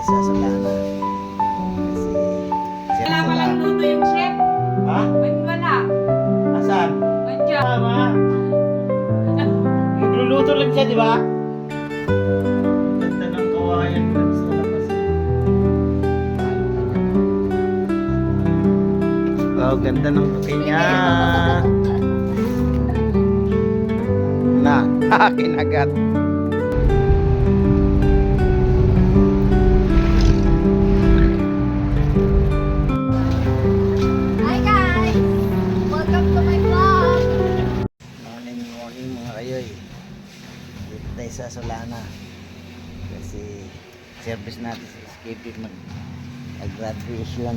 tayo sa Solana. Kasi Wala palang luto yung chef. ha? Wala. Asan? Andiyan. Tama. Magluluto lang siya, di ba? Ganda ng kawayan dun sa labas. Wow, ganda ng buke niya. Na, kinagat. Hi guys! Welcome to my vlog! Morning mga kayoy. Dito tayo sa Solana. Kasi service natin sa SKP mag-graduation.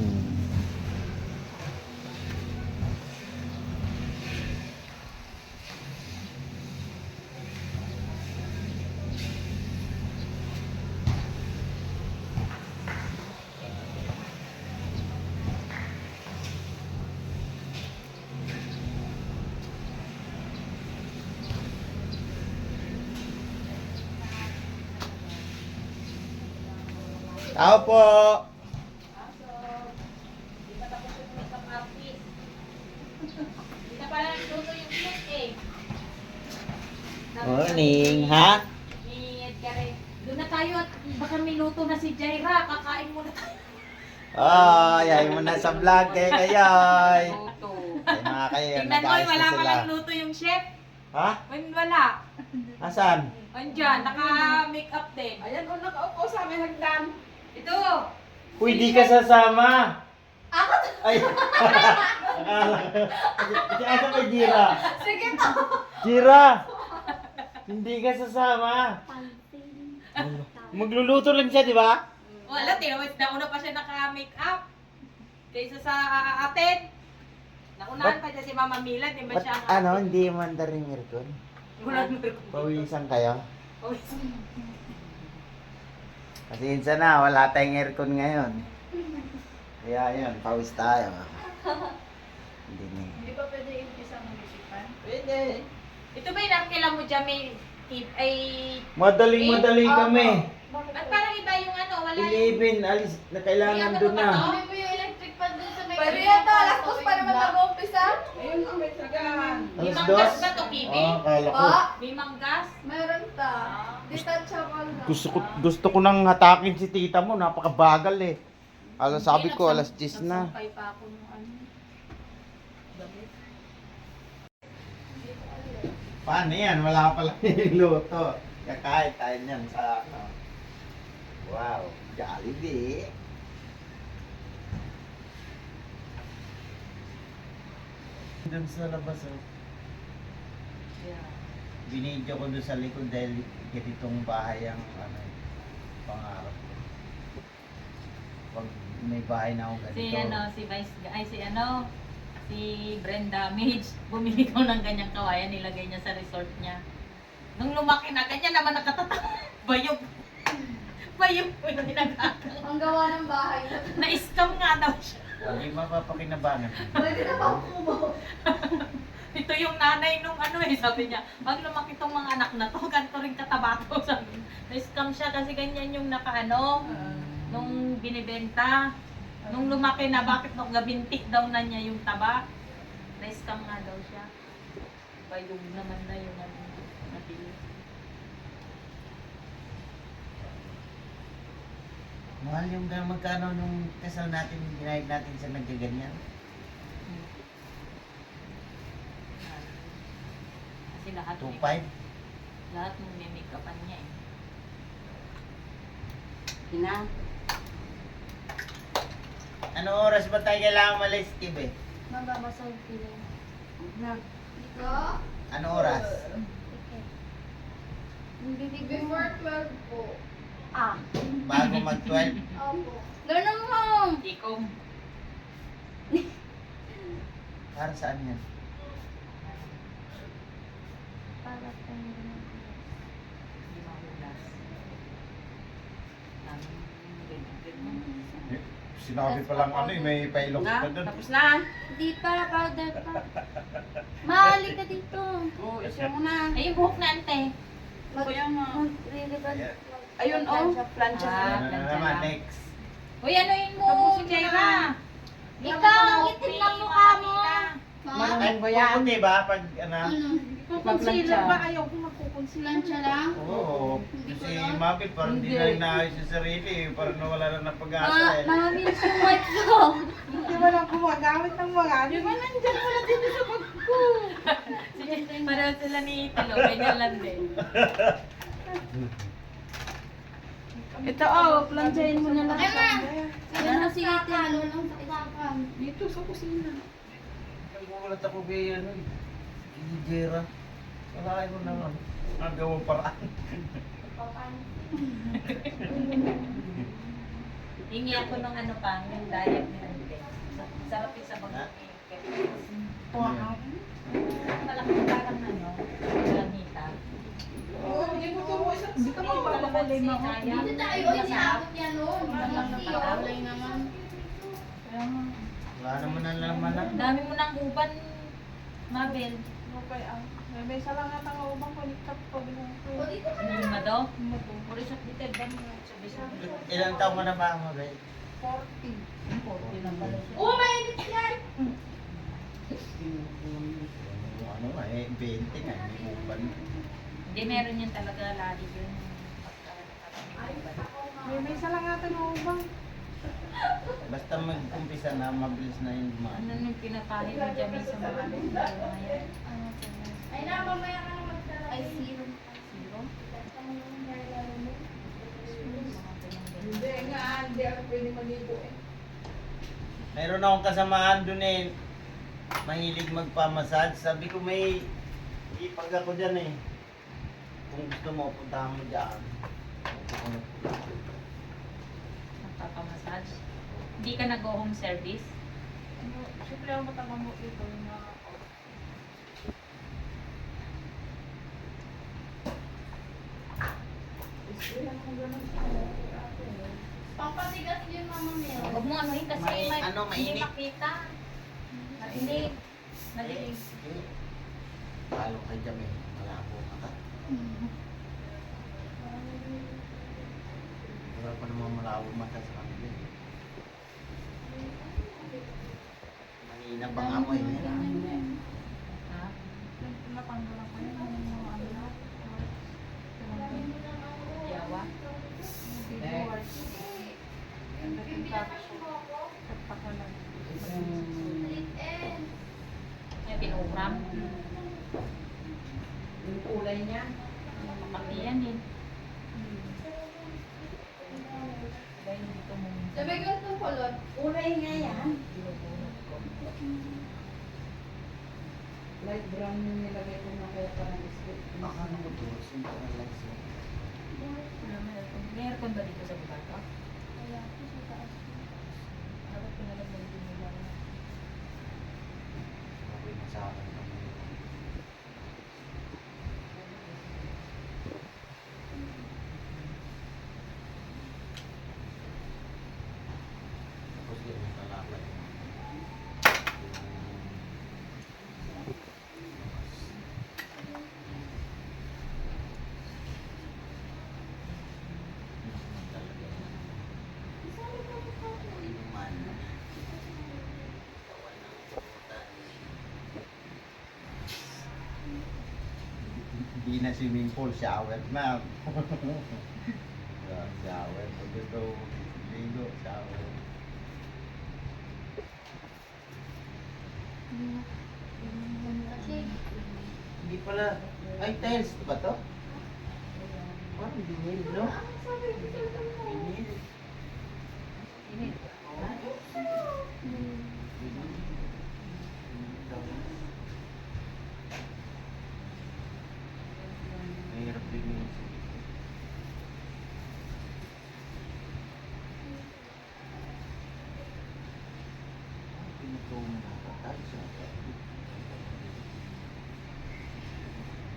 Tao po! Hindi pa tapos yung makeup artist. Hindi na pala luto yung chef eh. Morning, ha? Ni Edgar eh. Doon na tayo at baka may luto na si Jaira. Kakain muna tayo. Oh, yay mo na sa vlog kay kayoy. Luto. Ay mga kayoy, Tingnan mo, nag-ayos wala na sila. palang luto yung chef. Ha? Wala. Asan? Andiyan, naka-makeup din. Ayan, o nakaupo sa amin hagdan. Ito. Uy, di ka sasama. Ako to! Ay, akala ko. Kasi asa kay Jira? Sige to! Jira! Hindi ka sasama. Magluluto lang siya, di ba? Wala, tinawid na una pa siya naka-makeup. Kaysa sa atin. Naunahan pa siya si Mama Mila, di ba Ba't siya? ano, hindi man rin aircon? Wala na Pawisan kayo? Pasensya na, wala tayong aircon ngayon. Kaya yun, pawis tayo. Hindi na. Hindi pa pwede umpisa ng isipan? Pwede. Ito ba yung nakakailan mo dyan may tip ay... Madaling kami. Ba't parang iba yung ano, wala yung... 11, alis na kailangan doon na. Hindi po yung electric fan dun sa may... Pero yan to, alas 2 pa naman mag-uumpisa. Ayun ang may sagan. May Alas manggas 2? ba to, Kibi? Kala ko. Pa, May manggas? meron ta. Detachable na. Gusto ko nang hatakin si tita mo, napakabagal eh. Sabi ko, alas 10 na. Nagsampay pa ako ng ano. Damit. Paano yan? Wala pala niluto. Kakain tayo niyan sa ano. Wow, Jollibee. Doon sa labas oh. Yeah. Binidyo ko doon sa likod dahil ganitong bahay ang ano, pangarap ko. Pag may bahay na ako ganito. Si ano, si Vice, ay si ano, si Brenda Mage, bumili ko ng ganyang kawayan, nilagay niya sa resort niya. Nung lumaki na, ganyan naman nakatatak. Bayog. Bayog po yung ginagawa. Ang gawa ng bahay. Na-scam nga daw siya. Hindi mapapakinabangan. Pwede na ba kubo? Ito yung nanay nung ano eh, sabi niya, pag lumaki tong mga anak na to, ganito rin kataba to. Sabi niya. Na-scam siya kasi ganyan yung nakaano, nung binibenta. Nung lumaki na, bakit nung gabinti daw na niya yung taba? Na-scam nga daw siya. Bayog naman na yung ano, nabili. Mahal yung magkano nung kasal natin, ginayad natin sa nagkaganyan. Kasi lahat 2.5. lahat ng may make-upan niya eh. Ina. Ano oras ba tayo kailangan malis, Kibe? Magbabasag feeling. Na. Dito? Ano oras? Bibig Before 12 po. Ah. Bago mag-12? Opo. Ganun mo! Ikaw, Para saan yan? Para kung hindi mahulas. Ganyan. Sinabi pa lang ano may pailok Na, pa doon. tapos na. Hindi pa, powder pa. Mahali ka dito. Oo, isa mo na. Ay, yung buhok na ante. Kuya mo. Maglilibad. Ayan. Ayun, oh. Plancha. Ah, Ano na plancha naman, lang. next. Uy, anuin mo, Tapusin mo Jaira. Ikaw, ang itim ng mukha mo. Ma? Ay, puputi ba? Pag, ano? Ano? Concealer ba? Ayaw ko magkukoncealer. Plancha lang? Oo. Hindi ko Kasi lang. Mami, parang di Hindi. na inaayos sa sarili. Parang nawala na ng pag-asa eh. Mabilis yung white ko. Hindi mo lang gumagamit ng mga. Di ba nandyan mo na dito sa bag ko? Sige, pareho sila ni Tilo. Ganyan lang din. Ito, oh. Planchain mo na lang. Ay, ma! Yan na sige, talo lang sa isapan. Dito sa kusina. Nagulat ako kay ano eh. Kay Jera. Wala ko na nagawang paraan. Hingi ako ng ano pa, yung diet ni Ante. Sarap yung sa bag. Wow. Malaki parang ano, lanita. Oo, hindi mo ito mo isa. Hindi ka magpapalay mo. Dito tayo, ay sinabot niya noon. Wala naman. Wala naman ang laman na. Dami mo ng uban, Mabel. Okay, may isa lang nga nga ubang kunikap ko. O, dito ka na. Ano ba daw? Puro sa bitel ba mo? Sabi-sabi. Ilang taong ka na ba mo, Ray? 40. 40 na pala siya. Oh, mainit yan! Ano nga eh, 20 nga, hindi mo ba? Hindi, meron yan talaga lali yun. May isa lang nga nga ubang. Basta mag-umpisa na, mabilis na yung Ano dumaan. nung pinapahid mo dyan sa mga ano na yan? Ay, na, mamaya ka na magtala. Ay, zero. Zero? Hindi nga, hindi ako pwede maligo eh. Mayroon akong kasamaan dun eh. Mahilig magpamassage. Sabi ko may ipag ako dyan eh. Kung gusto mo, puntahan mo dyan. Magpapamassage? Hindi ka nag-home service? Siyempre ako matama mo ito yung mga Pampatigas yun, Mama Mel. Huwag mo anuhin kasi Ano, hindi mainit? makita. Hindi. Madilim. Palo kay dyan eh. Malabo ka ka. Wala pa naman malabo mata sa kanila eh. Mahina pa nga mo eh. Ha? napanggalan ko yun. Yung mga ano na. Yawa? Divorce. Tatak ko lang. May pinuram? Yung kulay niya. Makapati yan eh. Dahil hindi ko mo Sabi ko itong kulot. Kulay nga yan. binubunot ko. Light brown yung nilagay ko na kaya parang biscuit. Baka naman ito. Simple na lang siya. May aircon ba dito sa baba ko? Kaya ako sa taas. Dapat pinalagyan din nila. Okay na sa akin. Tapos yun yung talakay. Hindi na swimming pool, shower na. Shower. Pag gusto ligo, shower. Kasi, Hindi pala. Ay, tiles ba to? Parang binil, no? Binil. Init. Mahirap din yun. Pinutulong na tayo sa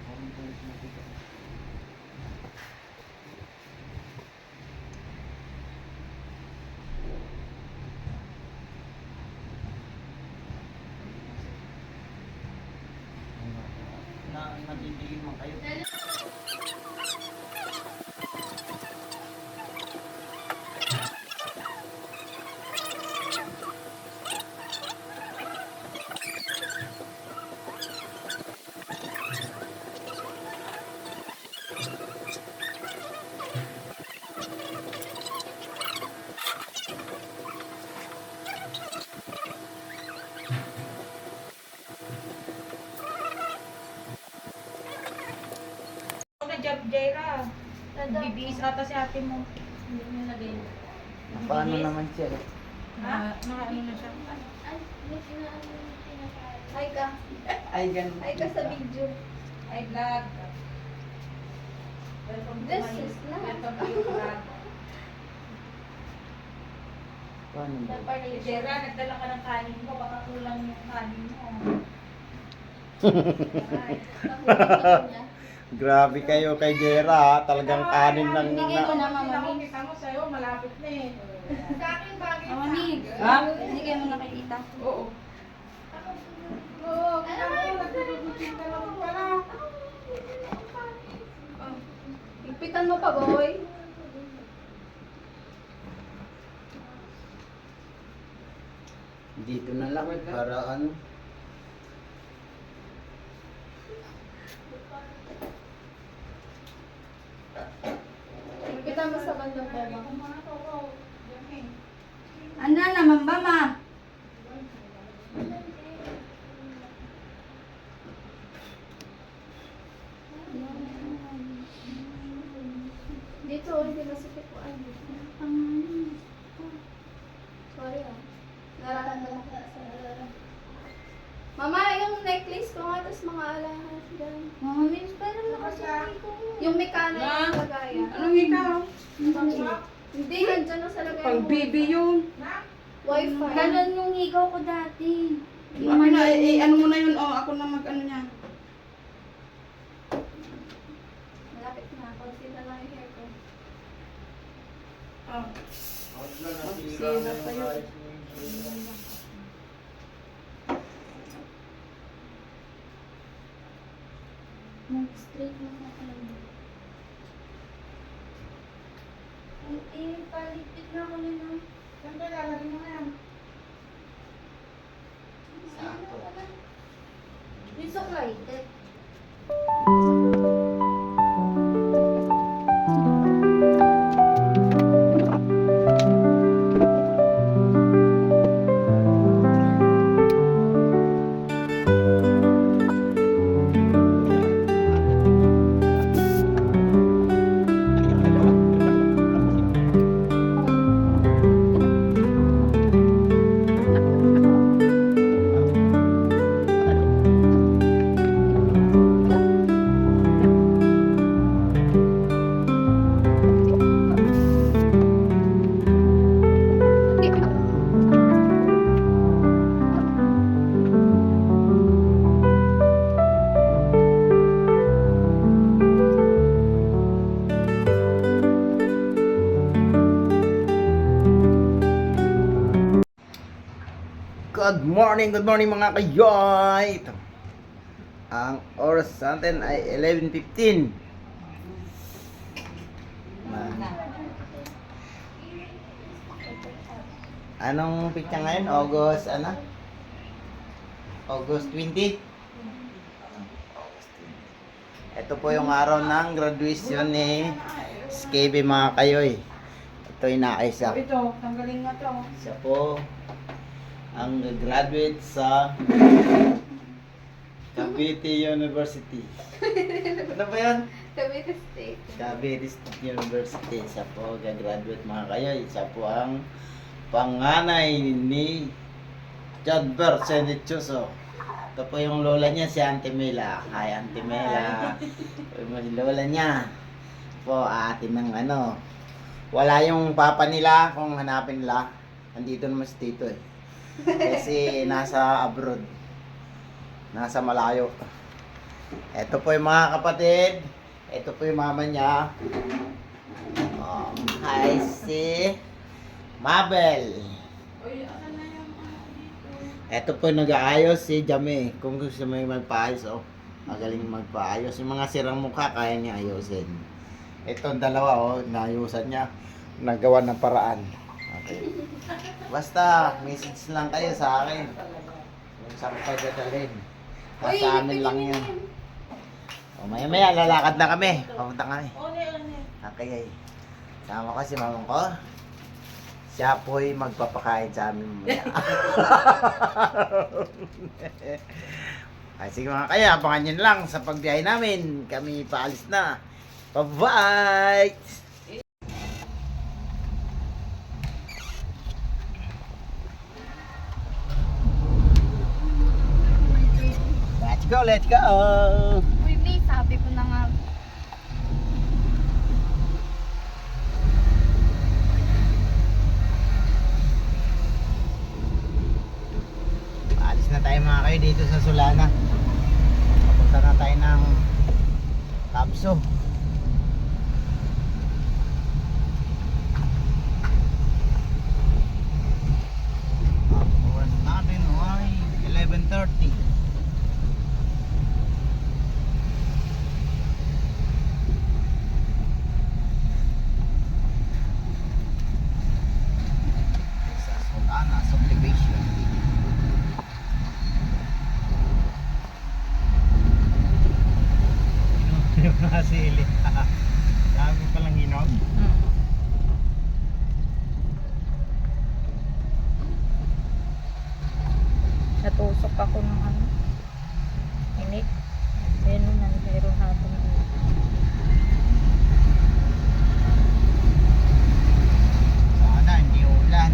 parang tiles na ito. Nadidilim man kayo. Nagbibihis ata si ate mo. Hindi mo nilagay. Paano naman siya? Naka-ano na siya. Ay, may sinaano yung pinakain. Ay ka. Ay, ganun. Ay ka sa video. Ay, vlog. Welcome to This my- is not. Welcome to your vlog. Paano ba? Preparation. Jera, nagdala ka ng kanin mo. Baka kulang yung kanin mo. Ay. Niya. Grabe kayo kay Jera, ha? Talagang kanin ng... Bigay ko na, Mama Kita ko, Mi. kita mo sa'yo, malapit na eh. Sa akin, bagay Mama Mi. Ha? Hindi kayo mo nakikita. Oo. Oo, kita mo, nagtutugtugin ka naman pala. Higpitan mo pa, boy. Dito na lang, para ano. Higpitan mo sa bandang baba. Ano naman ba, ma? Dito, hindi masakit po. Ay, sorry ah. Nararamdaman ko sa... Mama, yung necklace ko nga, tapos mga alahas dyan. Mama, miss, parang nakasakay ko. Yung mekana yung lagayan. Anong ikaw? Hindi, nandyan na sa lagayan Pang mo. baby yun. Wi-Fi. Ganun yung higaw ko dati. Ako na, ano mo na yun, oh, ako na mag-ano niya. Malapit na. Konti na lang yung hair ko. Oh. Sira pa yun. Mag-straight mo na kayo. Paligpit na ako nila. Saan ka lalagay mo na yan? Sakto. Yung suklay. Good morning mga kayoy! Ito. Ang oras natin ay 11:15. Anong pitsa ngayon? August, ano? August 20? Ito po yung araw ng graduation ni SKB mga kayoy. Ito inaisa. Ito, tanggalin nga to. Siya po ang graduate sa Cavite University. Ano ba yan? Cavite State. Cavite State University. Siya po gagraduate mga kayoy. Siya po ang panganay ni Jadber Sendichoso. Ito po yung lola niya, si Auntie Mela. Hi Auntie Mela. Yung lola niya po ate ng ano. Wala yung papa nila kung hanapin nila. Nandito naman si Tito eh. Kasi nasa abroad. Nasa malayo. Ito po yung mga kapatid. Ito po yung mama niya. Oh, hi si Mabel. Ito po nag-aayos si Jame. Kung gusto mo yung magpaayos, oh. Magaling magpaayos. Yung mga sirang mukha, kaya niya ayusin. Ito ang dalawa, oh. Naayusan niya. Nagawa ng paraan. Okay. Basta, message lang kayo sa akin. Kung saan kayo dadalhin. Nasa amin lang yan. O, maya-maya, lalakad na kami. Papunta kami. Okay. Sama ko si mamang ko. Siya po'y magpapakain sa amin mamaya. Ay, sige mga kaya, abangan nyo lang sa pagbiyahe namin. Kami paalis na. Bye-bye! Let's go, let's go! Uy, May, sabi ko na nga. Alis na tayo mga kayo dito sa Sulana. Papunta na tayo ng Kapso. Oras natin ay 11:30. Sa Sulana subdivision. Yung mga sili. Dami palang hinog. Natusok ako ng ano. Init. Ayan mo na, mayroon hapon. Sana hindi ulan.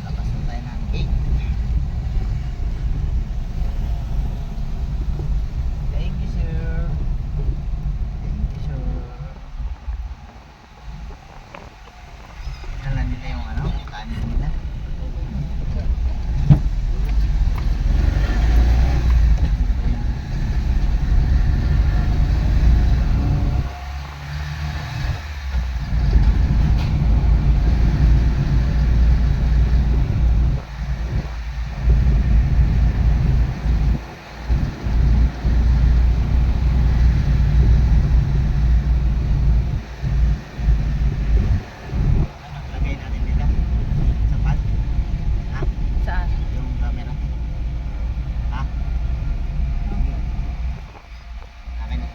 Labas na tayo ng gate. Thank you, sir. Thank you, sir. Tingnan nila yung ano, kanin nila. Ano, lagay natin nila sa pad. Ha? Saan? Yung camera. Ha? Akin na.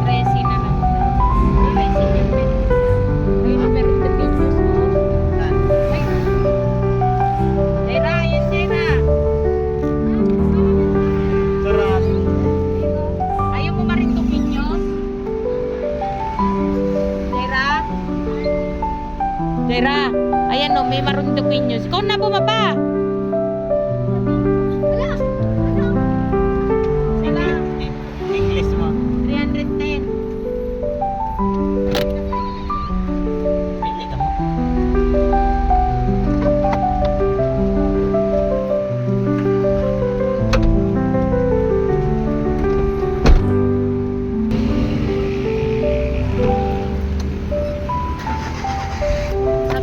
Resin na lang. Resin yung pin. Ayun, meron na pictures mo. Ay. Jaira, yan Jaira. Sarap. Ayaw mo marintukin yun? Jaira? Jaira, ayan o, may maruntukin yun. Ikaw na bumaba. Wala! Sila, English mo. 310. Pili ka mo. Sa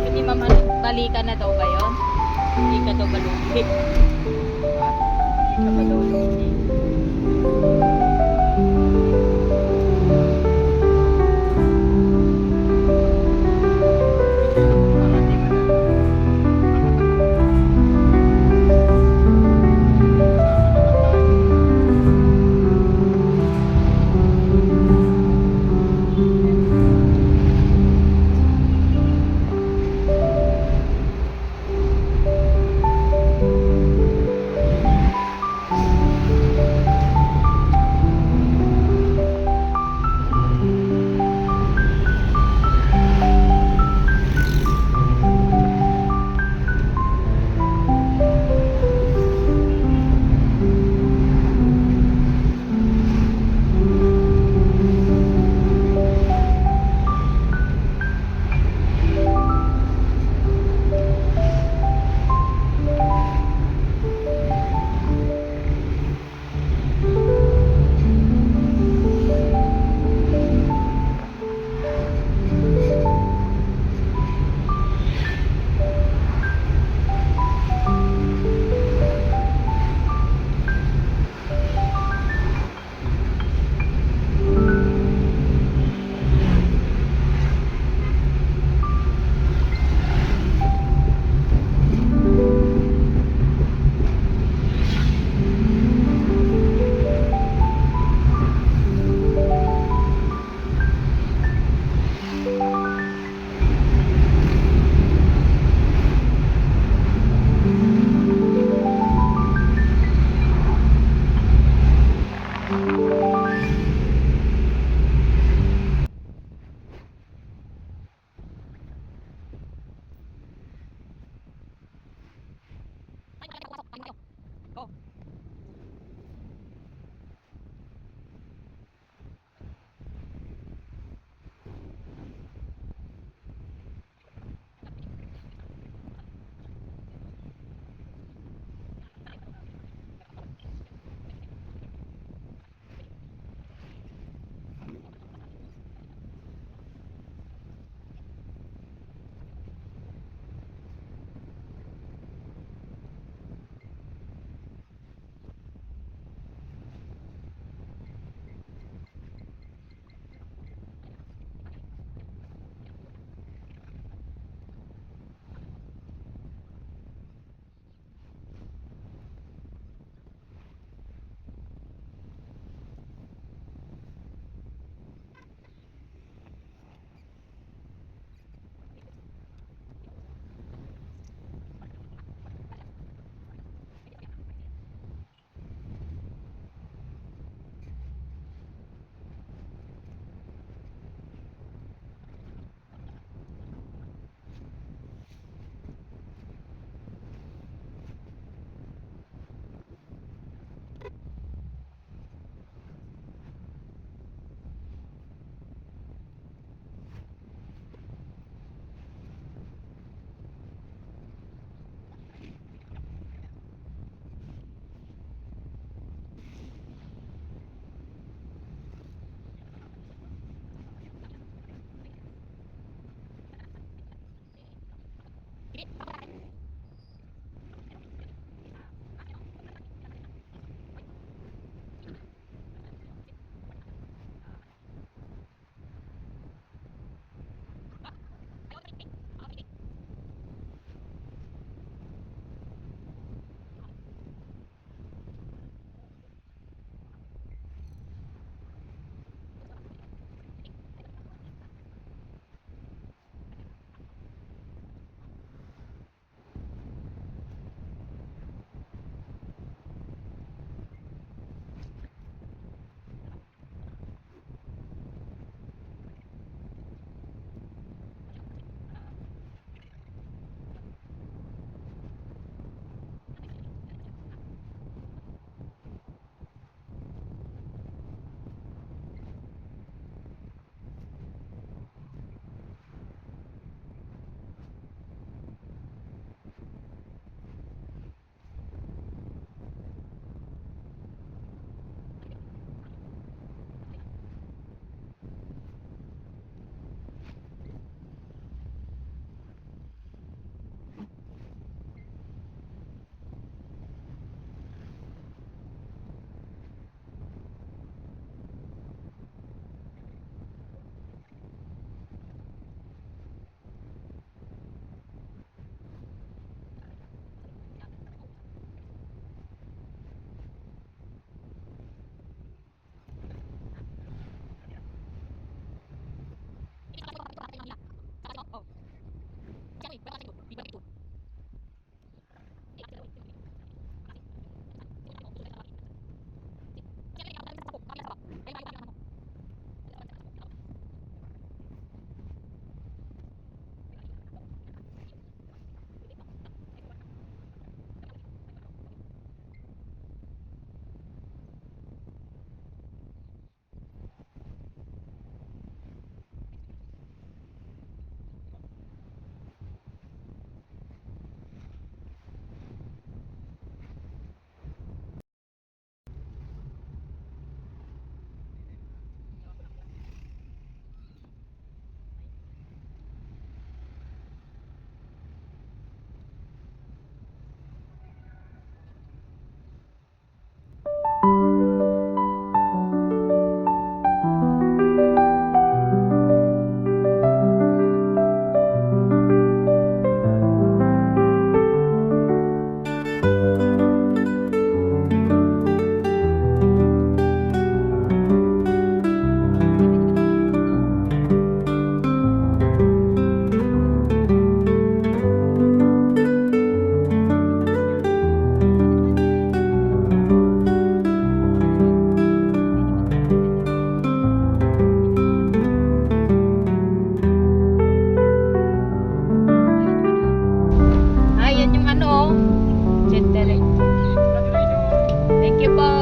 Thank you po.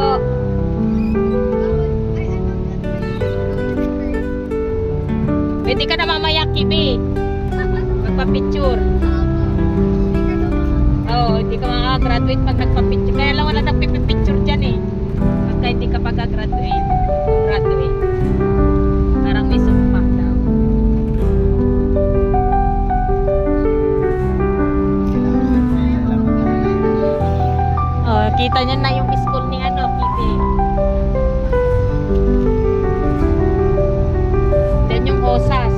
Pwede ka na mamaya, Kibi. Magpa-picture. Oo, hindi ka makagraduate pag nagpa-picture. Kaya lang wala nagpipicture dyan eh. Pagka hindi ka pagka-graduate. Graduate. Parang may sumpa daw. Oh, kita niya na yung school ni ano, Kibi. Then yung OSAS.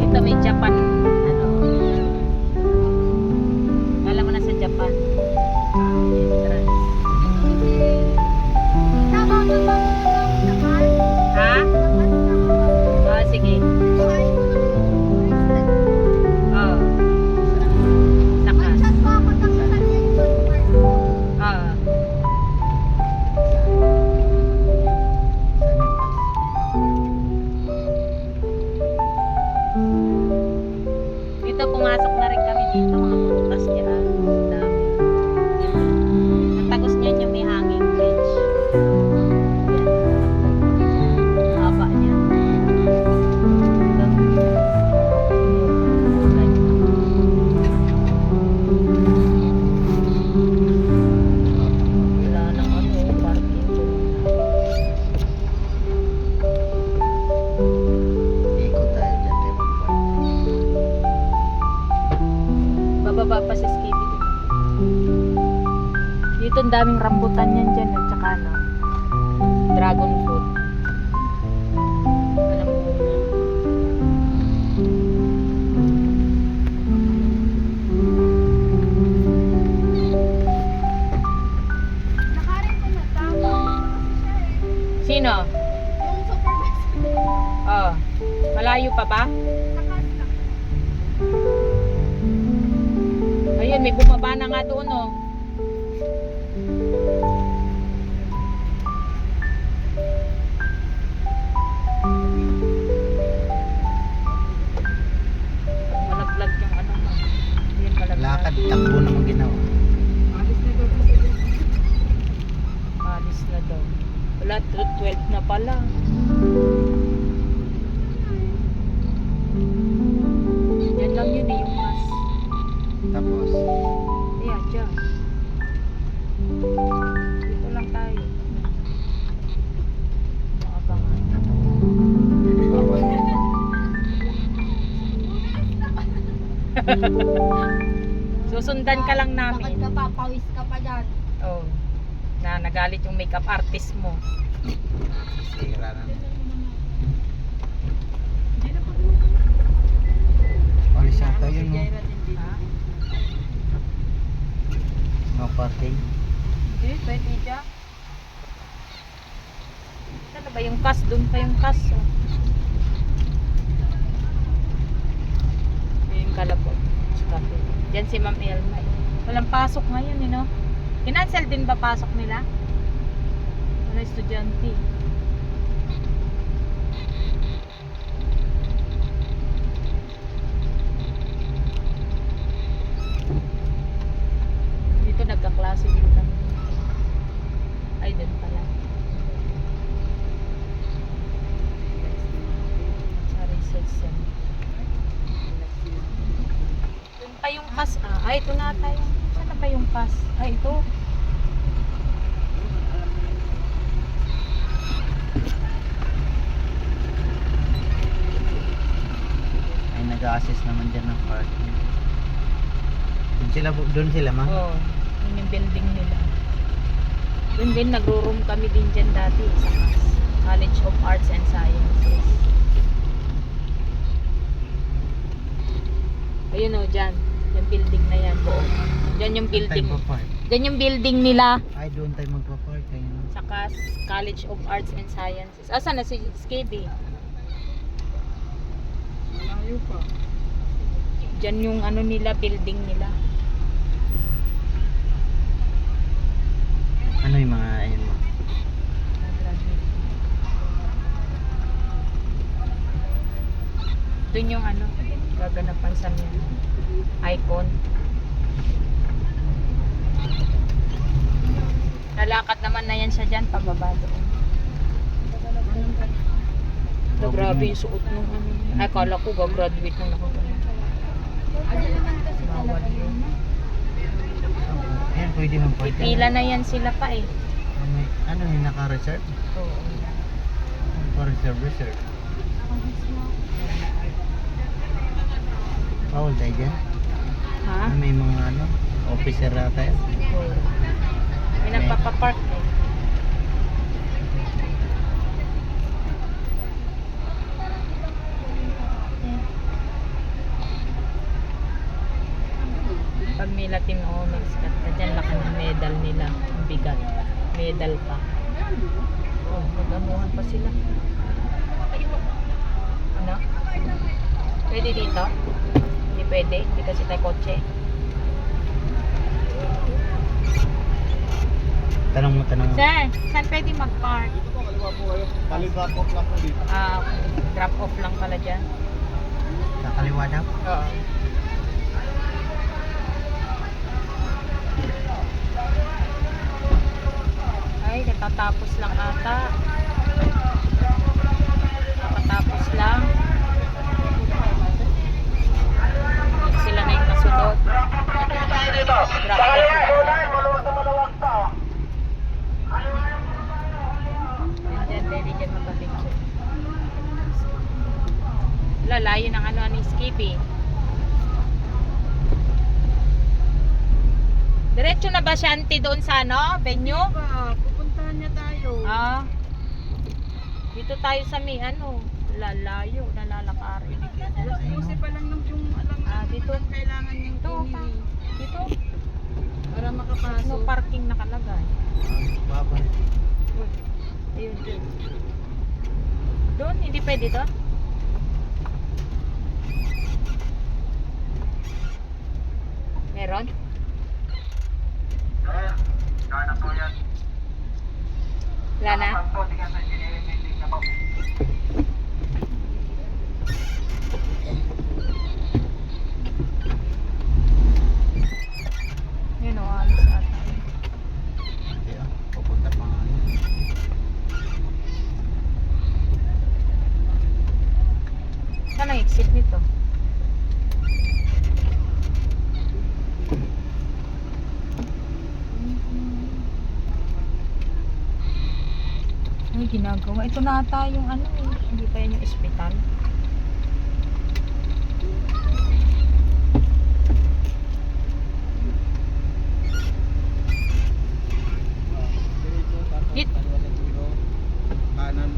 Dito may Japan, ano. Alam mo na sa Japan. Entrance. Ha? Ah, sige. Oo. Saka. Oo. Dito pumasok na rin kami dito, mga butas dyan. Dami. Dito. Ang tagos niyan yung may hanging bridge. Yan. Haba niya. Wala nang ano, parking. Ikot tayo dyan, tayo mag-park. Bababa pa si Skippy dito. Dito ang daming rambutan yan dyan at saka ano, dragon fruit. Alam mo na. Nakarin ko na tama. Sino? Yung supervisor. Oh. Malayo pa ba? Ayun, may bumaba na nga doon oh. Malaglag yung ano mo. Yun malaglag. Lakad, takbo naman ginawa. Alis na daw. Wala, 12 na pala. Yan lang yun eh, yung mas. Tapos, Ayan, dyan. Dito lang tayo. Maabangan. bawal. Susundan ka lang namin. Bakit ka papawis ka pa dyan? Oh. Na nagalit yung makeup artist mo. Sira na. Alis na tayo, no? Ha? No parking. Hindi, pwede dyan. Ano ba yung kas? Doon pa yung kas. Oh. Yung kalabot. Cafe. Diyan si Ma'am Elma. Walang pasok ngayon, no? Kinancel din ba pasok nila? Wala estudyante. Dito nagkaklase din kami. Ay, din pala. Sa research center. Doon pa yung kas. Ay, ito na tayo. Saan na ba yung kas? Ay, ito. Ay, nag-a-assist naman dyan ng parking. Doon sila, ma'am? Oo. Yun yung building nila. Doon din, nagro-room kami din dyan dati sa KAS. College of Arts and Sciences. Ayun o, dyan. Yung building na yan. Buo. Dyan yung building. Tayo pa-park. Dyan yung building nila. Ay, doon tayo magpa-park. Ayun. Sa KAS, College of Arts and Sciences. Asan na si Skibby? Malayo pa. Dyan yung ano nila, building nila. Doon yung ano, gaganapan sa niya. Icon. Lalakad naman na yan siya dyan, pababa doon. Grabe yung suot nung ano. Ay, kala ko gagraduate nung nakagano. Bawal yun. Ayan, pwede man pwede. Pipila na yan sila pa eh. Ano yung naka-reserve? Oo. Reserve. Bawal tayo dyan? Ha? May mga ano, officer ata yan. Oo. May nagpapapark eh. Pag may Latin honors ka, dyan laki ng medal nila. Ang bigat. Medal pa. Oh, mag-anuhan pa sila. Ano? Pwede dito? Hindi pwede. Hindi kasi tayo kotse. Tanong mo. Sir, saan pwede mag-park? Palibak off lang po dito. Ah, drop off lang pala dyan. Sa kaliwa daw? Oo. Ay, natatapos lang ata. Nakatapos lang. Sila na yung kasunod. Drop off. Andyan, pwede dyan magpa-picture. Lalayo ng ano ni Skippy. Diretso na ba siya auntie doon sa ano, venue? Pupuntahan niya tayo. Ah. Dito tayo sa may ano, lalayo, nalalakarin. Kasi pa lang nung yung alam Ah, dito. kailangan niyang Dito pa. kunin Dito. para makapasok. No parking nakalagay. Baba. Ayun, doon. Doon, hindi pwede doon? Meron? Wala na? Yun o, alis ata. Hindi ah, pupunta pa nga. Saan ang exit nito? Ay, ginagawa. Ito na ata yung ano eh. Hindi pa yan yung ospital. Kanan.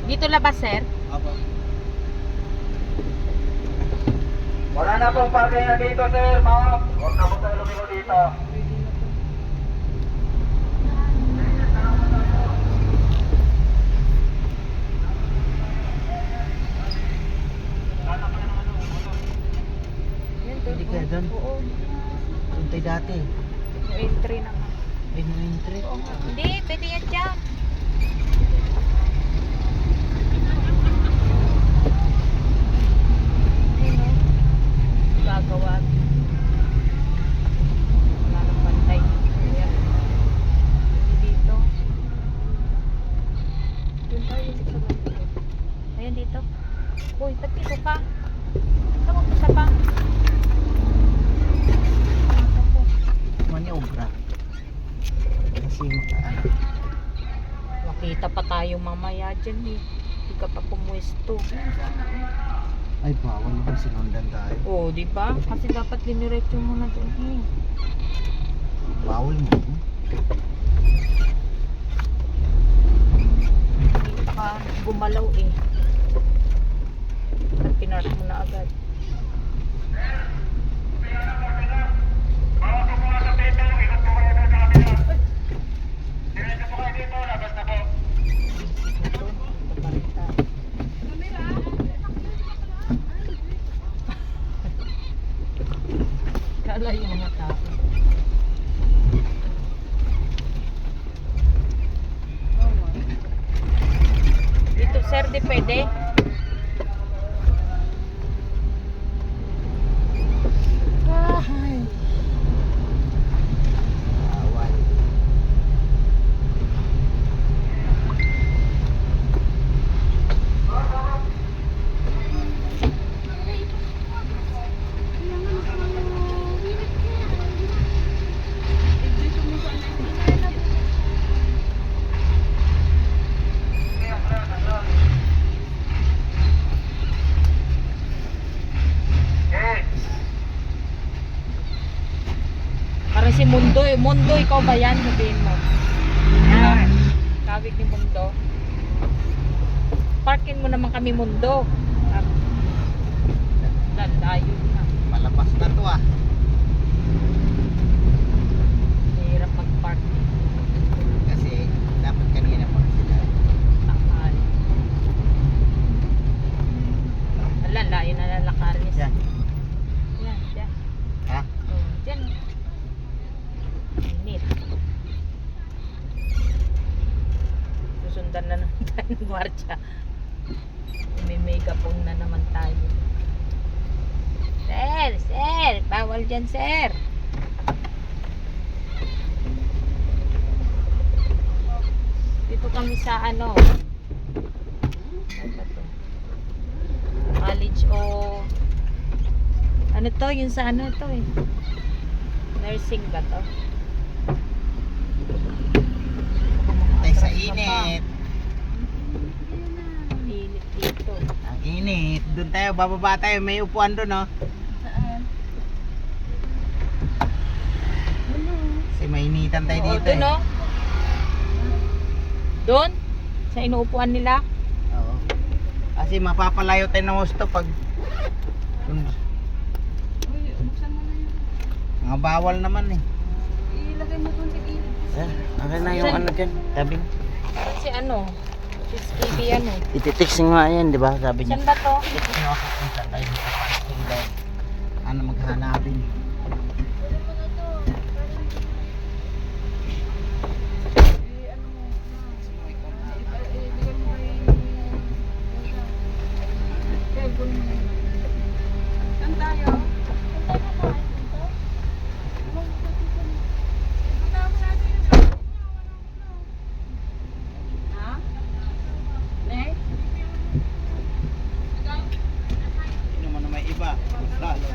Dito labas, sir? Apa. Wala na pong parking na dito, sir, ma'am. Huwag na po tayo lumingo dito. Yan, doon. Hindi kaya doon? Oo. Doon tayo dati. Yung entry naman. Ay, no entry. Oo nga. Hindi, pwede yan dyan. Ayun o. Gagawa. Wala nang bantay. Ayan. Pwede dito. Doon tayo sa bantay. Ayan dito. Uy, ba't dito ka? Saan mo pa pa? Maniobra. Kasi ano. Makita pa tayo mamaya dyan eh. Hindi ka pa pumuesto. Ay, bawal naman sinundan tayo. Oo, di ba? Kasi dapat diniretso mo na doon eh. Bawal mo. Hindi pa gumalaw eh. At pinark mo na agad. Ito, paparita. Kala yung mga tao. Dito sir, di pwede? Ay, si Mundo. Mundo, ikaw ba yan? Sabihin mo. Yan. Kawig ni Mundo. Parkin mo naman kami, Mundo. Layo na. Malabas na to ah. Mahirap mag-park. Kasi dapat kanina pa sila. Takal. Ala, layo na lalakarin niya. Yan. Yan, dyan. Ha? Oh, dyan. Init. Susundan na naman tayo ng gwardiya. May megapong na naman tayo. Sir! Sir! Bawal dyan, sir! Dito kami sa ano? Ano ba to? College o... Ano to? Yung sa ano to eh? Nursing ba to? Tay sa init. Init dito. Ang init. Doon tayo, bababa tayo. May upuan doon, no? Kasi mainitan tayo Oo, dito. doon oh. Doon? Sa inuupuan nila? Oo. Kasi mapapalayo tayo ng gusto pag... Mga bawal naman eh. Ilagay mo dun sa gilid. Akin na yung ano dyan. Sabi niya. Si ano? Si Stevie ano? Ititix nga yan, di ba? Sabi niya. Saan ba to? Ititix nga ako kung saan tayo magpapaking doon. Ano maghanapin. Saan tayo? Ha? Next? Hindi naman na may iba. Lalo.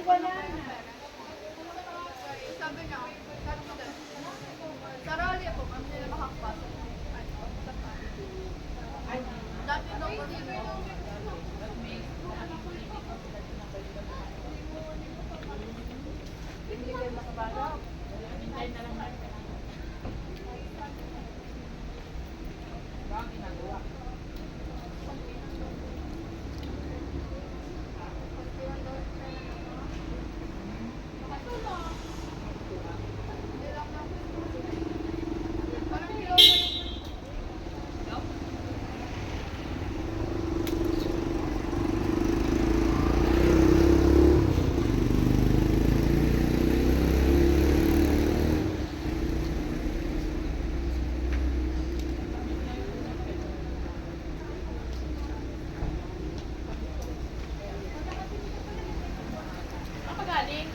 wala na. Sabi niya, sarali po, kami nila makakapasok. Dati daw po dito. Galing.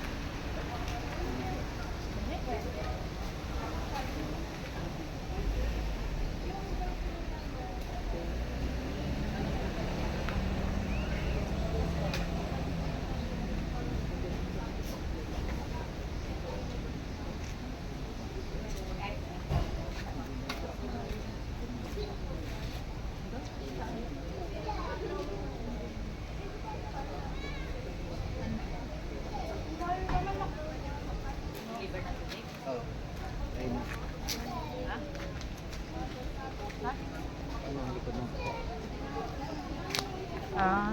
Oh. Ayun. Ano ang likod ng po? Ah.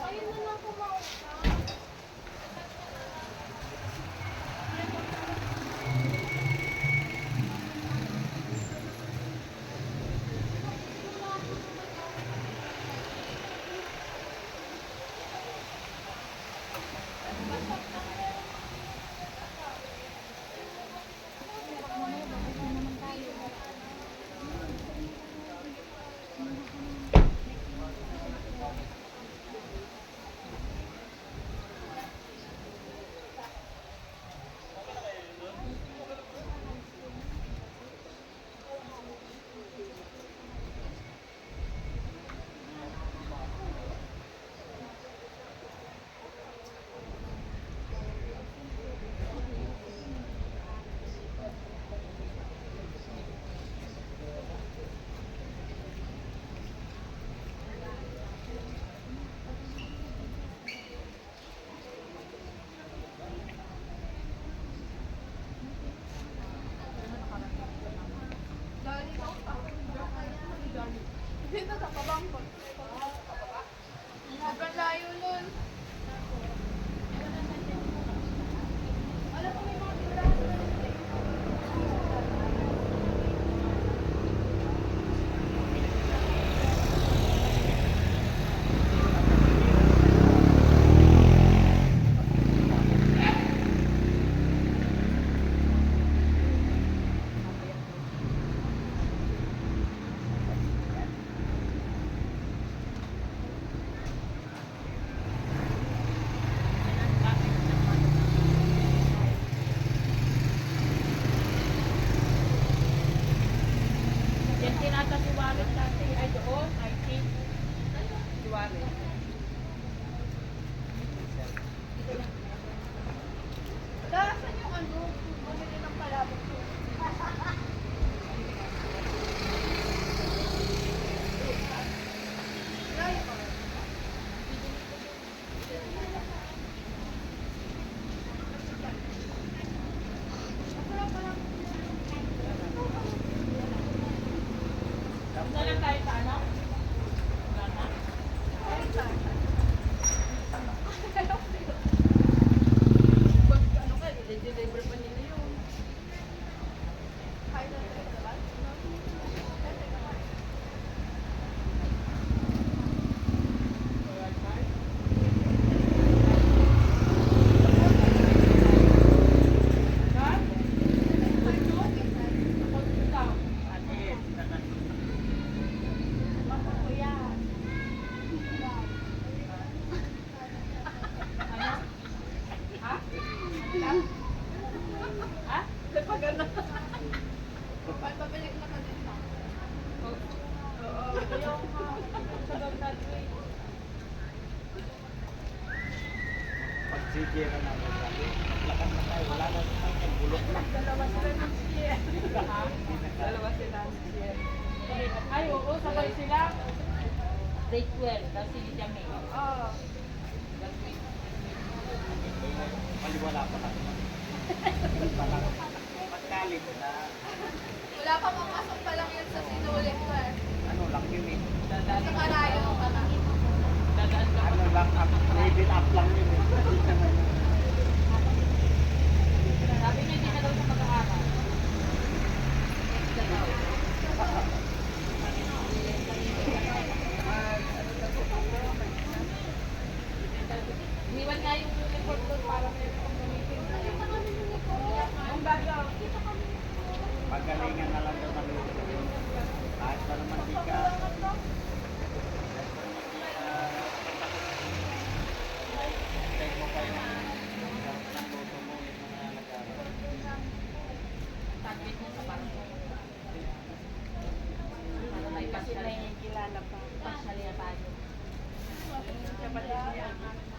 Ayun na lang po mauta. Sige na naman. Lakas na tayo, wala na tayo, bulok na. Dalawa sila ng siya. Dalawa sila ng siya. Ay, oo, sabay sila. Grade 12, tapos si Jamie. Oo. Maliwala pa lang. Magkalit na. Wala pa papasok pa lang yun sa sinulit ko eh. Ano lang yun eh. Sa karayo ka na. Dadaan ka. Ano lang, level up lang yun eh. Hindi naman yun. Sabi niya, hindi na daw siya mag-aaral. Next na daw. Iniwan nga yung report doon para meron kong gamitin. Ang bago. Pagalingan na lang daw maluto. Kahit pa naman di ka. Check mo pa yung ng luto mo yung mga nag-aaral. Target niya sa parang para may partial. kilala pa. Partial niya tayo. Kapatid niya.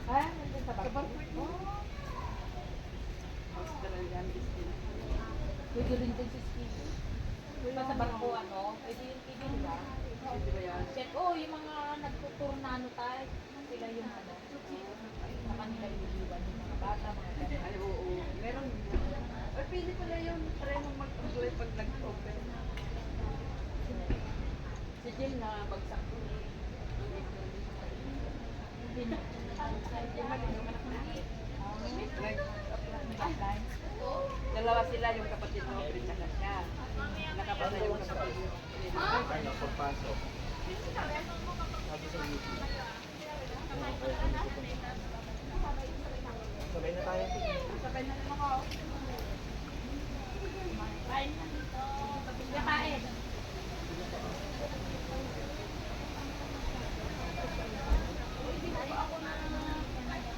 Ha? Nandun sa barko? Australian business. Pwede rin din si Steve. Diba sa barko ano? Pwede yung TV, di ba? Pwede ba yan? Check, yung mga nagtuturo na ano tayo. Sila yung ano. Sa kanila iniiwan yung mga bata, mga ganyan. Ay, oo. Meron. Ay, pwede pala yung try mong mag-apply pag nag-open. Si Jill na bagsak ko eh. Hindi na. Dalawa sila yung kapatid mo, tsaka siya. Nakapasa yung kapatid mo. Ano, pagpasok. Sabi sa YouTube. Sabay na tayo. Sabay na naman ako. Kain na dito. Hindi kain.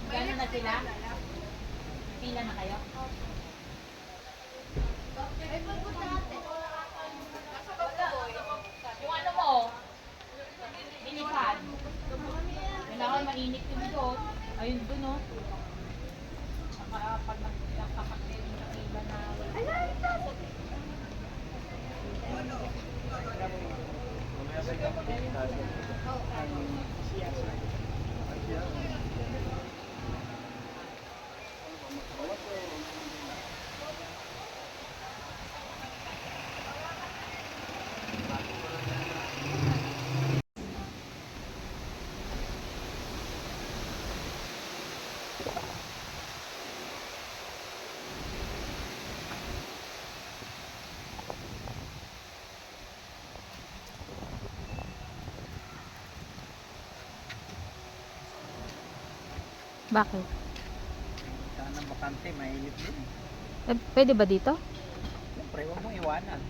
Gano'n na sila? Pila na kayo? Ay, pagod natin. Yung ano mo? Inipan. Kailangan mainit yung doon. Ayun doon, no? Saka pag nagkakakakit yung iba na Bakit? Sana bakante, mainit din. Pwede ba dito? Siyempre, huwag mong iwanan.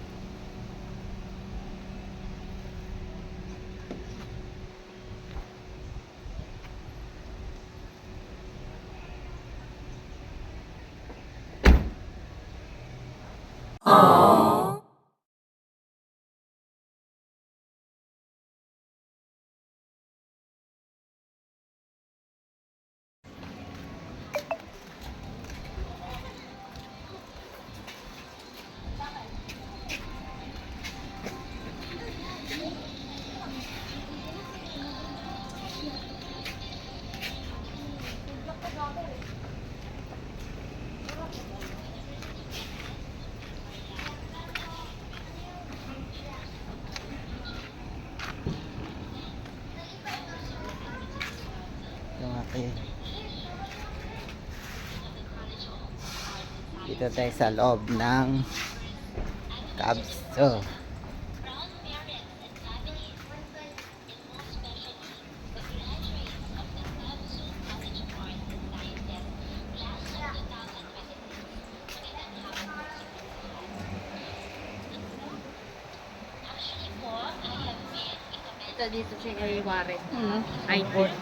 Yung akin. Dito tayo sa loob ng Cabso. Ito dito si kay Warren. iPhone.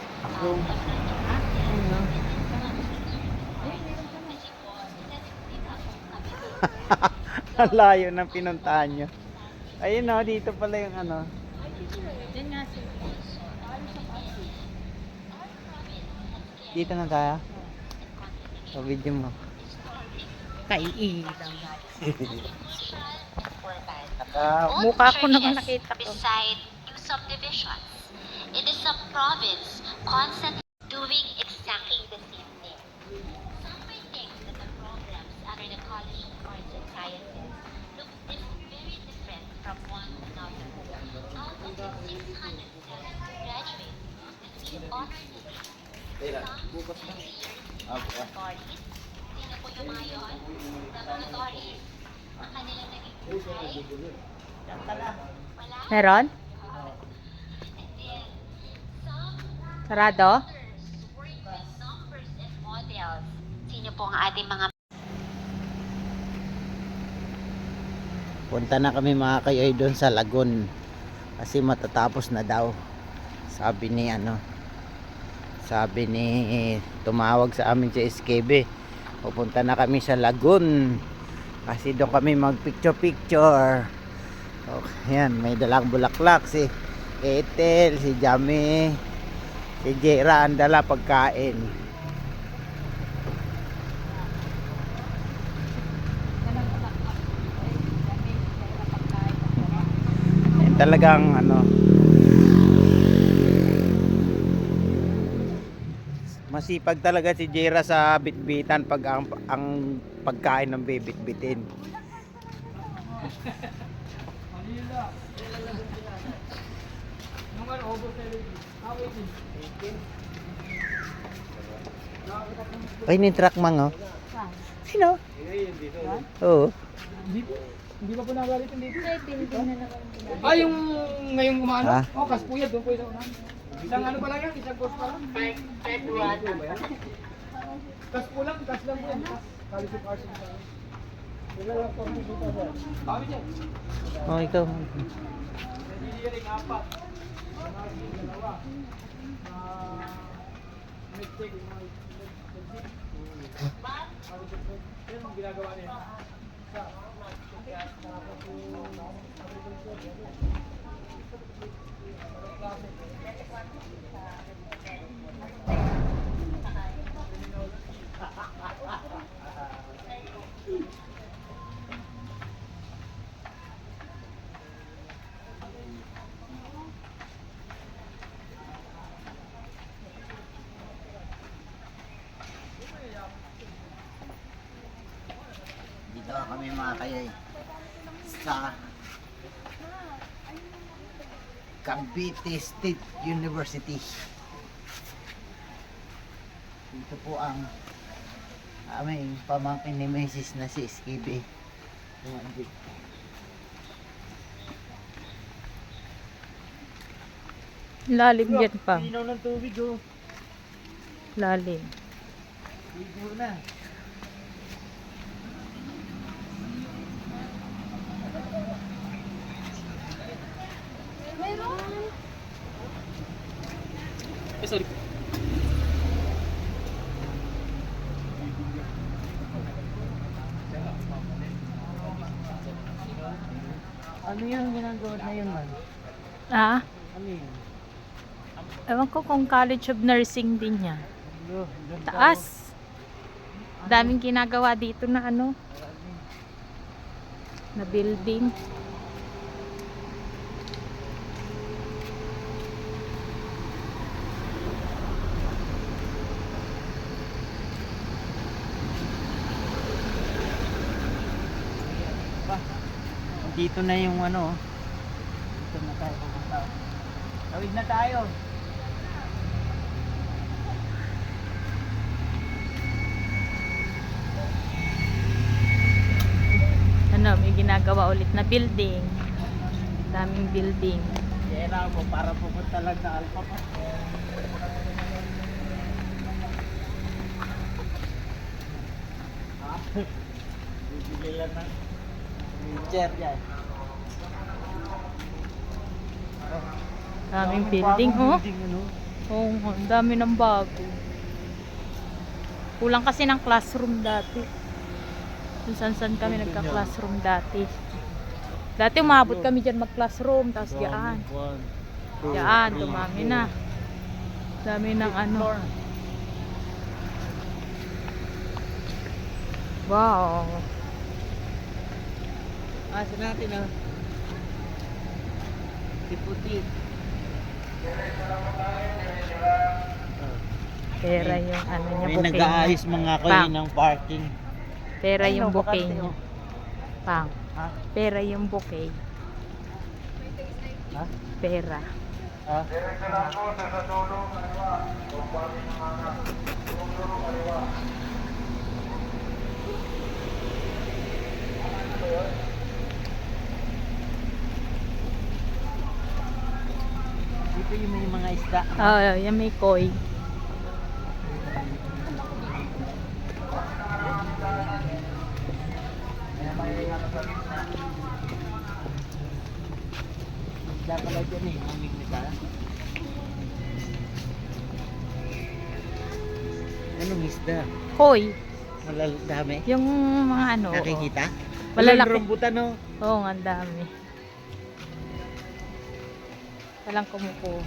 Ang layo ng pinuntahan nyo. Ayun o, dito pala yung ano. Diyan nga siya. Dito na tayo. O, video mo. Kaiilang. Mukha ko naman nakita ko. Beside new subdivisions, it is a province constantly doing exactly the same thing. Some may think that the programs under the College of Arts and Sciences look very different from one another. Out of the 607 graduates that we honored today, some stories, sino po yung mga yun? The mga stories, ang kanilang naging buhay, wala. Meron? And then, some Sarado? work with numbers and models. Sino po ang ating mga Punta na kami mga kayoy doon sa Lagun. Kasi matatapos na daw. Sabi ni tumawag sa amin si SKB. Pupunta na kami sa Lagun. Kasi doon kami mag picture. Okay, yan, may dalang bulaklak si Ethel, si Jami, si Jera, ang dala pagkain. Yan talagang masipag talaga si Jera sa bitbitan pag ang pagkain ng bibitbitin. Manila. Nung ano, over 70. How 18? Ay, ni truck mang, oh. Sino? Oo. Hindi pa po nagalitin dito. Ay, pinipin na naman. Yung ngayong umano? Ha? Oh, Kaspuya, doon po yung sa unahan. Isang ano pa lang yan, isang course pa lang. Kaspo lang, kas lang po yan. College of Arts and Sciences. Wala lang po ang pupunta dyan. Kami dyan. Oh, ikaw. Engineering, 4. Nursing, 2. Medtech, yan ang ginagawa niya. Dito kami mga kayoy sa Cavite State University. Dito po ang aming pamangkin ni Mrs. na si SKB. Lalim yan pa. Pinaw ng tubig, oh. Lalim. Ligo na. Sorry. Ano yung ginagawa na yun, man? Ah? Ano yun? Ewan ko kung College of Nursing din yan. Doon Taas. Daming ginagawa dito na na building. Dito na yung dito na tayo pupunta. Tawid na tayo. May ginagawa ulit na building. Daming building. Kaya mo para pupunta lang na Alpha pa. Bibigay lang ng chair dyan. Daming building, oh. Oo, ang dami ng bago. Kulang kasi ng classroom dati. Kung saan kami nagka-classroom dati. Dati umabot kami dyan mag-classroom, tapos diyan. Diyan, dumami na. Dami ng Wow. Asa natin ah. Si puti. Pera yung ano niya, May bouquet nag-aayos niya. mga Pang. kayo ng parking. Pera yung Ano, bouquet bakante, niya. oh. Pang. Ha? Pera yung bouquet. Ha? Pera. Ha? Dito yung may mga isda. Oh, yan may koi. Isda pala dyan eh. Mamig na ka. Anong isda? Koi. Dami. Yung mga ano. Nakikita? Malalaki. Walang rambutan no? Oo nga, ang dami. Walang kumukuha.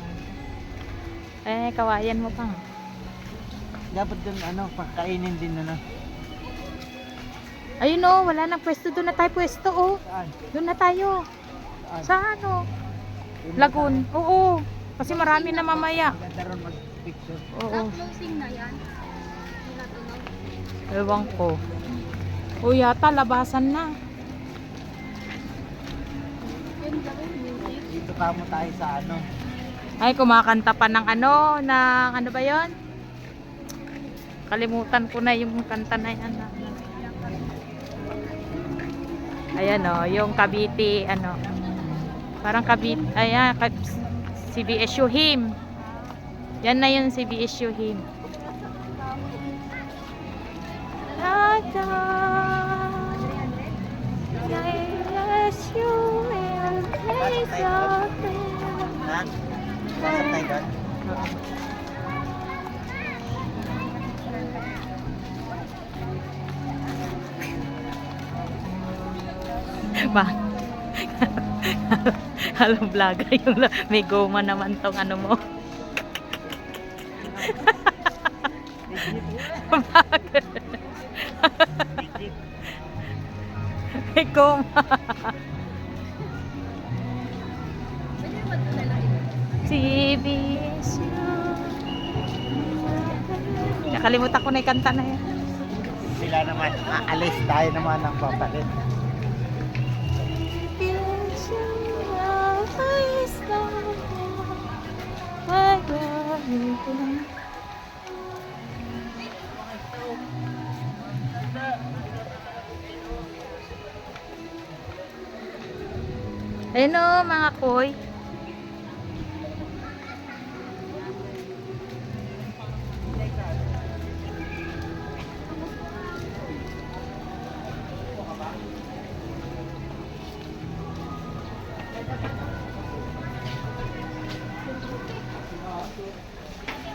Eh, kawayan mo pang. Dapat dun ano, pagkainin din ano. Ayun oh, wala nang pwesto. Doon na tayo pwesto oh. Saan? Doon na tayo. Saan? Sa ano? Lagoon. Oo. Kasi marami na mamaya. Maganda ron mag-picture. Oo. Closing na yan. Wala tunog. Ewan ko. O yata, labasan na. Yun daw, music. Dito kamo tayo sa ano. Ay, kumakanta pa ng ano, ng ano ba yon? Kalimutan ko na yung kanta na yan. Ayan o, yung Cavite, ano. Parang Cavite, ayan, CBSU hymn. Yan na yung CBSU hymn. Ha? Pasok tayo doon. Ba? Alam vlogger yung may goma naman tong ano mo. May goma. CBS. Nakalimutan ko na yung kanta na yan. Sila naman, aalis tayo naman ang papalit. Ayun o, mga koy.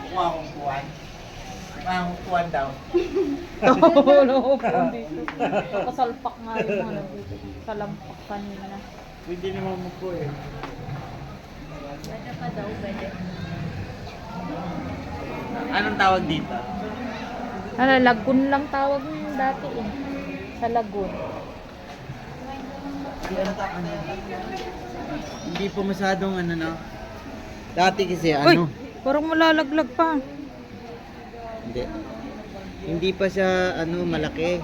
Kuha akong kuwan. Kuha akong kuwan daw. Oo, naupo dito. Kasalpak nga yung mga nandito. Kalampak kanina. Pwede naman mo po eh. Pwede pa daw, pwede. Anong tawag dito? Ano, lagoon lang tawag mo dati eh. Sa lagoon. Hindi po masyadong ano no. Dati kasi Uy! ano. Parang malalaglag pa. Hindi. Hindi pa siya ano malaki.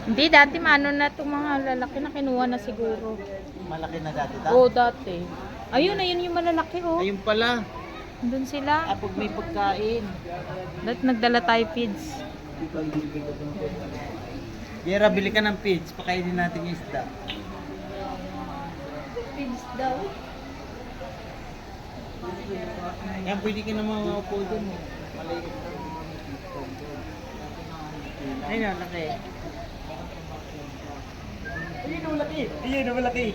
Hindi, dati maano na itong mga lalaki na kinuha na siguro. Malaki na dati ta. Oo, dati. Ayun, ayun yung malalaki oh. Ayun pala. Doon sila. Pag may pagkain. Dahil nagdala tayo feeds. Yera, bili ka ng pitch. Pakainin natin yung isda. Pigs daw. Yan, pwede ka naman maupo dun. Ayun na, laki. Ayun na, malaki. Ayun na, malaki.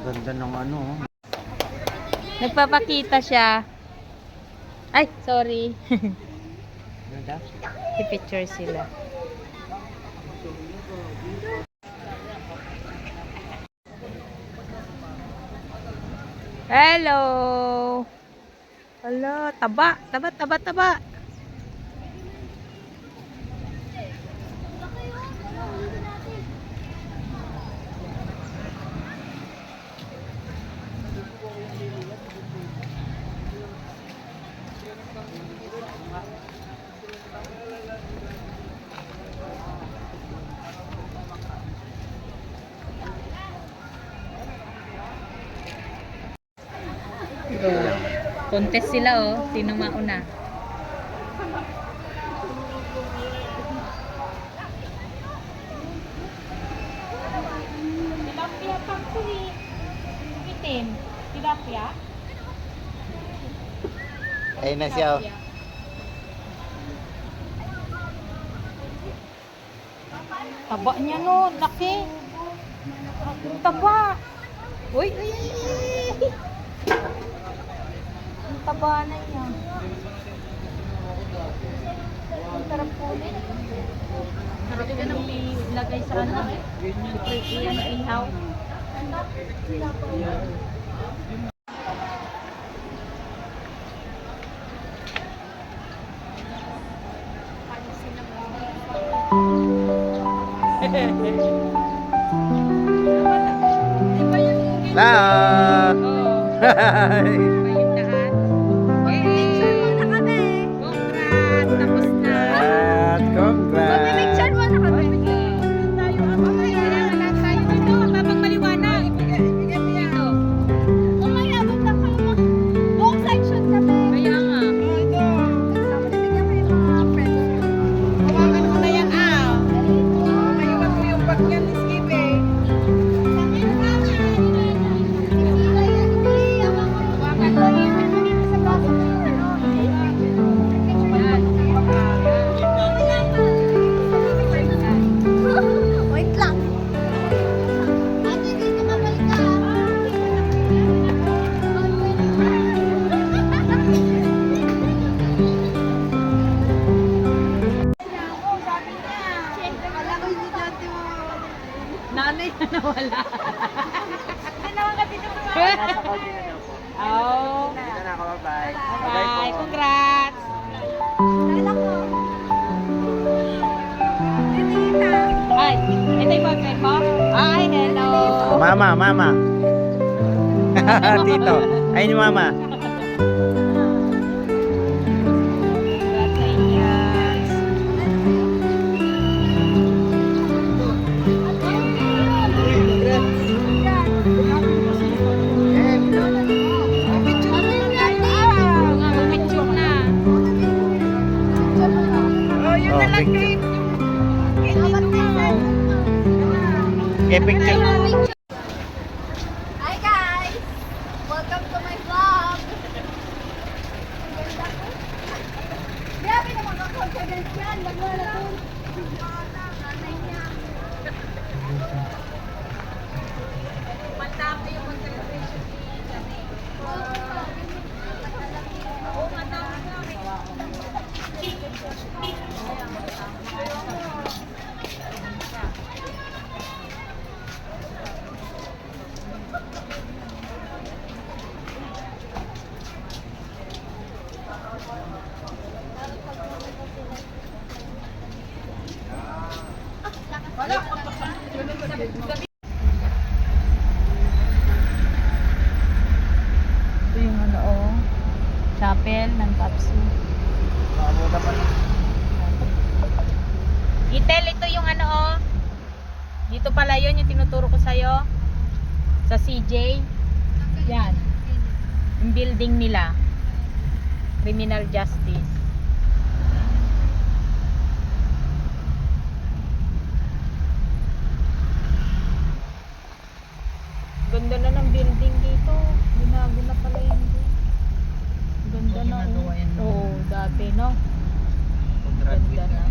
Ganda ng ano. Nagpapakita siya. Ay, sorry. I-picture sila. Hello! Hello, taba, taba, taba, taba. Contest sila oh, sino mauna. Tilapia pang sili. Itim. Tilapia. Ayun na siya. Oh. Taba niya no, laki. Ang taba. Uy, uy, uy, uy. Ang taba na niya. Ang sarap po ulit. Sarap ka nang ilagay sa ano. Iyan na ihaw. La! Oh. Bayundahan. Yay! Congrats! Tapos na. At congrats! Picture mo na kami. Kailangan tayo dito. Babang maliwanag. Dito. Oh my God, punta ka mo. Buong section kami. Kaya nga. Bigyan mo yung mga friends. Hawakan mo na yan, ah. Maiwan mo yung bag niyan, Miss Kibe. Wait lang. Ate, dito ka balik ka. Kala ko si Dati mo. Nanay na nawala. Hindi naman kasi ito Oh. Dito na ako, bye-bye. Bye. Congrats. Kala ko. Tita. Ay, ito yung boyfriend mo? Ay, hello. Mama, mama. Tito. Ayun yung mama. Congrats sa inyo. Picture na. Oh, yun na lang, Kate. Okay, picture. Hi guys! Welcome to my vlog! Grabe naman ang confidence yan! Nagwala to. Nanay niya. Matap yung mag-celebration ni Janine. Oo, matap na. Ito yung ano oh, chapel ng Kapsu. Itel, ito yung ano oh. Dito pala yun yung tinuturo ko sa'yo. Sa CJ. Yan. Yung building nila. Criminal Justice. Ganda na ng building dito. Binago na pala yun. Ganda na. Oo, dati no. Ganda na.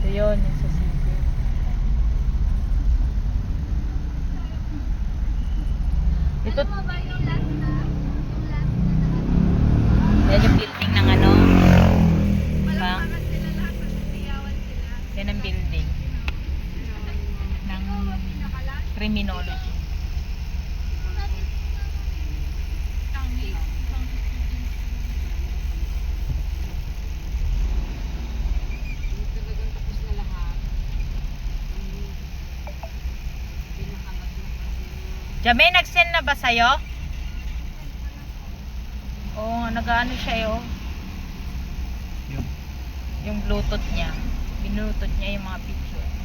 Ito yun, yung sa CJ. Yan ang building ng criminology. Jamay, nag-send na ba sa'yo? Oo, nag-ano siya oh. Yung Bluetooth niya. Binutooth niya yung mga picture.